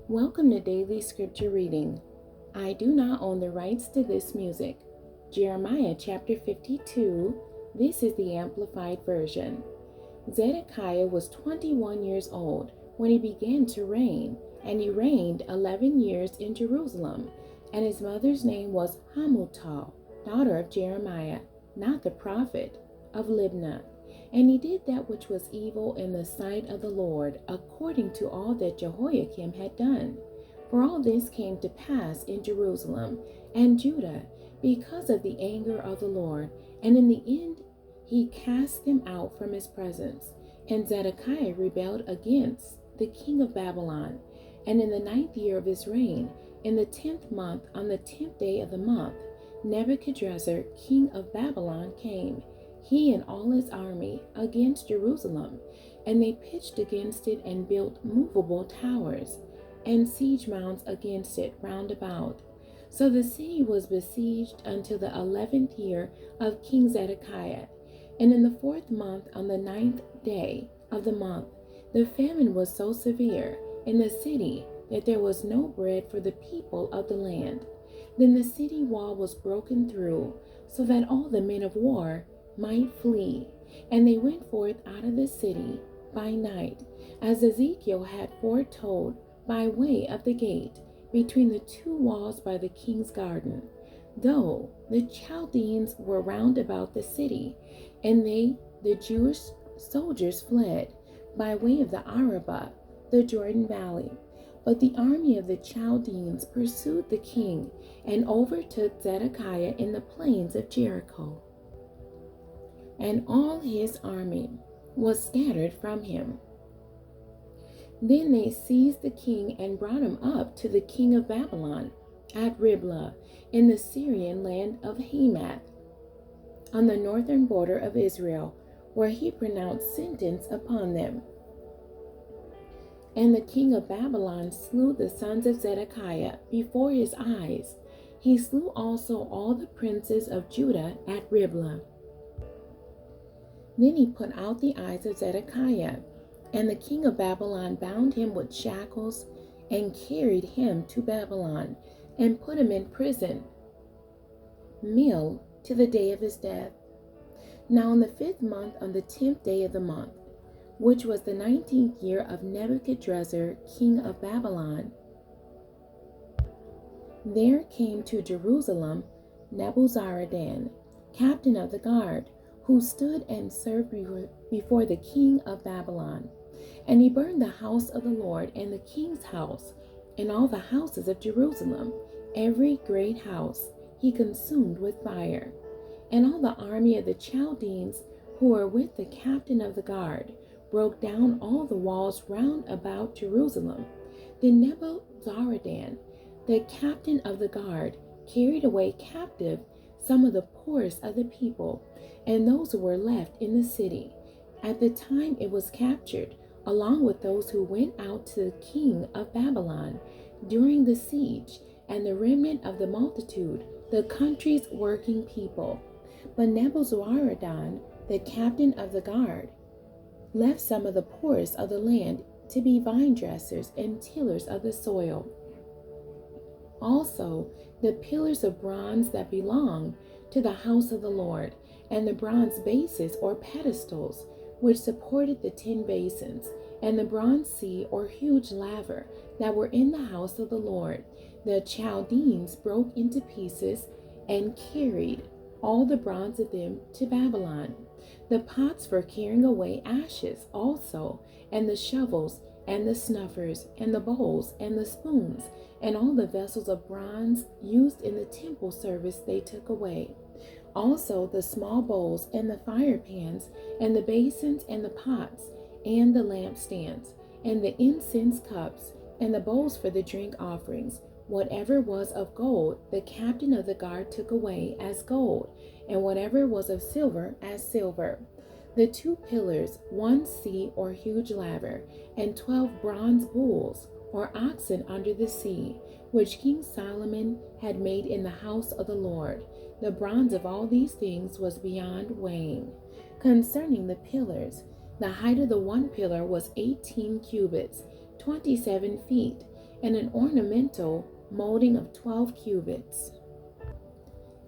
Welcome to Daily Scripture Reading. I do not own the rights to this music. Jeremiah chapter 52. This is the Amplified Version. Zedekiah was 21 years old when he began to reign, and he reigned 11 years in Jerusalem. And his mother's name was Hamutal, daughter of Jeremiah, not the prophet, of Libnah. And he did that which was evil in the sight of the Lord, according to all that Jehoiakim had done. For all this came to pass in Jerusalem and Judah, because of the anger of the Lord. And in the end he cast them out from his presence. And Zedekiah rebelled against the king of Babylon. And in the 9th year of his reign, in the 10th month, on the 10th day of the month, Nebuchadrezzar, king of Babylon, came, he and all his army, against Jerusalem. And they pitched against it and built movable towers and siege mounds against it round about. So the city was besieged until the 11th year of King Zedekiah. And in the 4th month, on the 9th day of the month, the famine was so severe in the city that there was no bread for the people of the land. Then the city wall was broken through, so that all the men of war might flee. And they went forth out of the city by night, as Ezekiel had foretold, by way of the gate between the two walls by the king's garden. Though the Chaldeans were round about the city, and the Jewish soldiers, fled by way of the Arabah, the Jordan Valley. But the army of the Chaldeans pursued the king and overtook Zedekiah in the plains of Jericho. And all his army was scattered from him. Then they seized the king and brought him up to the king of Babylon at Riblah in the Syrian land of Hamath, on the northern border of Israel, where he pronounced sentence upon them. And the king of Babylon slew the sons of Zedekiah before his eyes. He slew also all the princes of Judah at Riblah. Then he put out the eyes of Zedekiah, and the king of Babylon bound him with shackles and carried him to Babylon and put him in prison, to the day of his death. Now in the 5th month, on the 10th day of the month, which was the 19th year of Nebuchadrezzar, king of Babylon, there came to Jerusalem Nebuzaradan, captain of the guard, who stood and served before the king of Babylon. And he burned the house of the Lord and the king's house and all the houses of Jerusalem, every great house he consumed with fire. And all the army of the Chaldeans who were with the captain of the guard broke down all the walls round about Jerusalem. Then Nebuzaradan, the captain of the guard, carried away captive some of the poorest of the people, and those who were left in the city at the time it was captured, along with those who went out to the king of Babylon during the siege, and the remnant of the multitude, the country's working people. But Nebuzaradan, the captain of the guard, left some of the poorest of the land to be vine dressers and tillers of the soil. Also the pillars of bronze that belonged to the house of the Lord, and the bronze bases or pedestals which supported the 10 basins, and the bronze sea or huge laver that were in the house of the Lord, the Chaldeans broke into pieces and carried all the bronze of them to Babylon. The pots for carrying away ashes also, and the shovels, and the snuffers, and the bowls, and the spoons, and all the vessels of bronze used in the temple service they took away. Also the small bowls, and the fire pans, and the basins, and the pots, and the lampstands, and the incense cups, and the bowls for the drink offerings. Whatever was of gold, the captain of the guard took away as gold, and whatever was of silver as silver. The 2 pillars, 1 sea or huge laver, and 12 bronze bulls or oxen under the sea, which King Solomon had made in the house of the Lord. The bronze of all these things was beyond weighing. Concerning the pillars, the height of the one pillar was 18 cubits, 27 feet, and an ornamental molding of 12 cubits,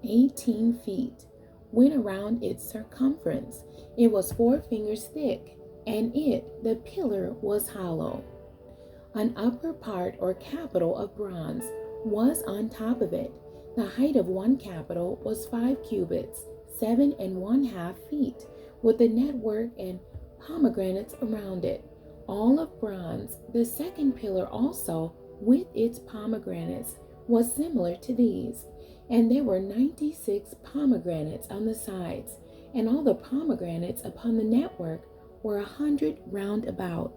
18 feet, went around its circumference. It was 4 fingers thick, and the pillar, was hollow. An upper part or capital of bronze was on top of it. The height of one capital was 5 cubits, 7½ feet, with the network and pomegranates around it, all of bronze. The second pillar also, with its pomegranates, was similar to these, and there were 96 pomegranates on the sides, and all the pomegranates upon the network were 100 round about.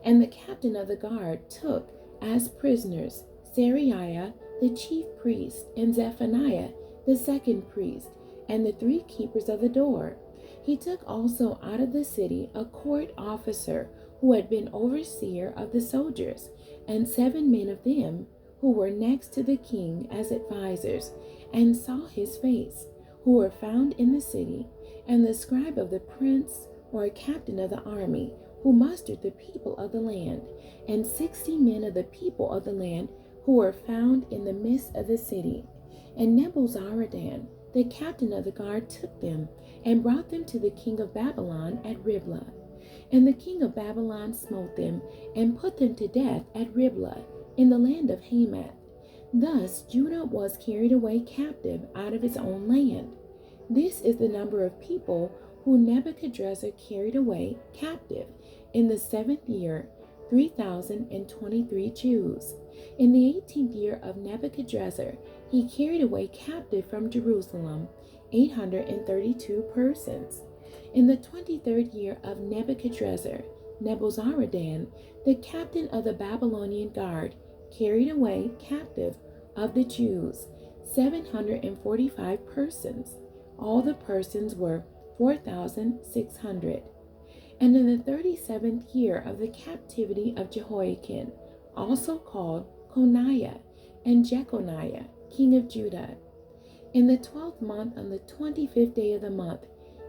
And the captain of the guard took as prisoners Seraiah the chief priest, and Zephaniah the second priest, and the 3 keepers of the door. He took also out of the city a court officer who had been overseer of the soldiers, and 7 men of them who were next to the king as advisers, and saw his face, who were found in the city, and the scribe of the prince or captain of the army, who mustered the people of the land, and 60 men of the people of the land who were found in the midst of the city. And Nebuzaradan, the captain of the guard, took them and brought them to the king of Babylon at Riblah. And the king of Babylon smote them and put them to death at Riblah in the land of Hamath. Thus Judah was carried away captive out of its own land. This is the number of people who Nebuchadrezzar carried away captive in the 7th year, 3,023 Jews. In the 18th year of Nebuchadrezzar, he carried away captive from Jerusalem 832 persons. In the 23rd year of Nebuchadrezzar, Nebuzaradan, the captain of the Babylonian guard, carried away captive of the Jews 745 persons. All the persons were 4,600. And in the 37th year of the captivity of Jehoiakim, also called Coniah, and Jeconiah, king of Judah, in the 12th month, on the 25th day of the month,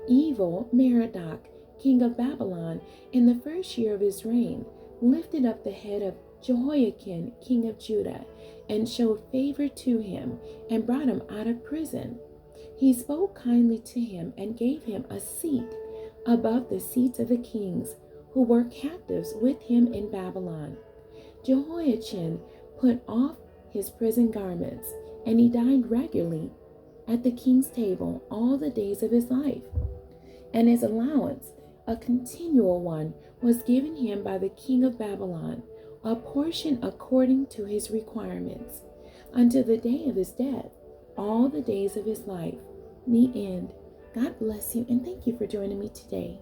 Evil Merodach, king of Babylon, in the 1st year of his reign, lifted up the head of Jehoiakim, king of Judah, and showed favor to him, and brought him out of prison. He spoke kindly to him, and gave him a seat above the seats of the kings who were captives with him in Babylon. Jehoiachin put off his prison garments, and he dined regularly at the king's table all the days of his life. And his allowance, a continual one, was given him by the king of Babylon, a portion according to his requirements, until the day of his death, all the days of his life. The end. God bless you, and thank you for joining me today.